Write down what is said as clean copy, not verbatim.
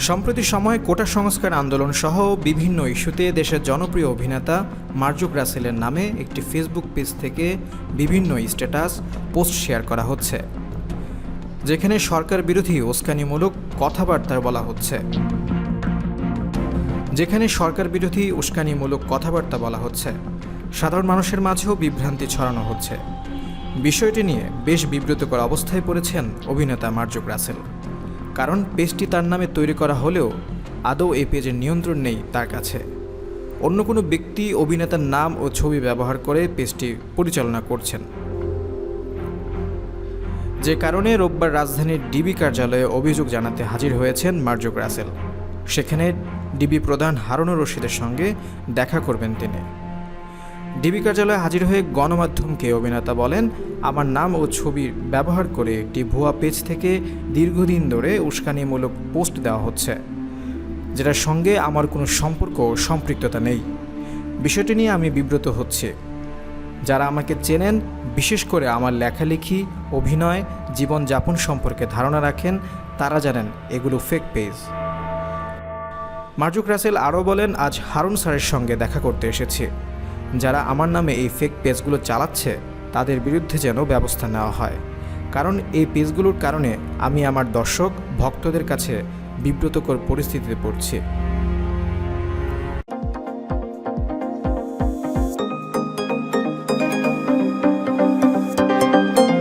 সম্প্রতি সময়ে কোটা সংস্কার আন্দোলন সহ বিভিন্ন ইস্যুতে দেশের জনপ্রিয় অভিনেতা মার্জুক রাসেলের নামে একটি ফেসবুক পেজ থেকে বিভিন্ন স্ট্যাটাস পোস্ট শেয়ার করা হচ্ছে, যেখানে সরকার বিরোধী উস্কানিমূলক কথাবার্তা বলা হচ্ছে। সাধারণ মানুষের মাঝেও বিভ্রান্তি ছড়ানো হচ্ছে। বিষয়টি নিয়ে বেশ বিব্রতকর অবস্থায় পড়েছেন অভিনেতা মার্জুক রাসেল। কারণ পেজটি তার নামে তৈরি করা হলেও আদৌ এই পেজের নিয়ন্ত্রণ নেই তার কাছে। অন্য কোনো ব্যক্তি অভিনেতার নাম ও ছবি ব্যবহার করে পেজটি পরিচালনা করছেন, যে কারণে রোববার রাজধানীর ডিবি কার্যালয়ে অভিযোগ জানাতে হাজির হয়েছেন মার্জুক রাসেল। সেখানে ডিবি প্রধান হারুনুর রশিদের সঙ্গে দেখা করবেন তিনি। ডিবি কার্যালয়ে হাজির হয়ে গণমাধ্যমকে অভিনেতা বলেন, আমার নাম ও ছবি ব্যবহার করে একটি ভুয়া পেজ থেকে দীর্ঘদিন ধরে উস্কানিমূলক পোস্ট দেওয়া হচ্ছে, যেটার সঙ্গে আমার কোনো সম্পর্ক ও সম্পৃক্ততা নেই। বিষয়টি নিয়ে আমি বিব্রত হচ্ছি। যারা আমাকে চেনেন, বিশেষ করে আমার লেখালেখি, অভিনয়, জীবনযাপন সম্পর্কে ধারণা রাখেন, তারা জানেন এগুলো ফেক পেজ। মার্জুক রাসেল আরও বলেন, আজ হারুন স্যারের সঙ্গে দেখা করতে এসেছি। যারা আমার নামে এই ফেক পেজগুলো চালাচ্ছে তাদের বিরুদ্ধে যেন ব্যবস্থা নেওয়া হয়, কারণ এই পেজগুলোর কারণে আমি আমার দর্শক ভক্তদের কাছে বিব্রতকর পরিস্থিতিতে পড়ছি।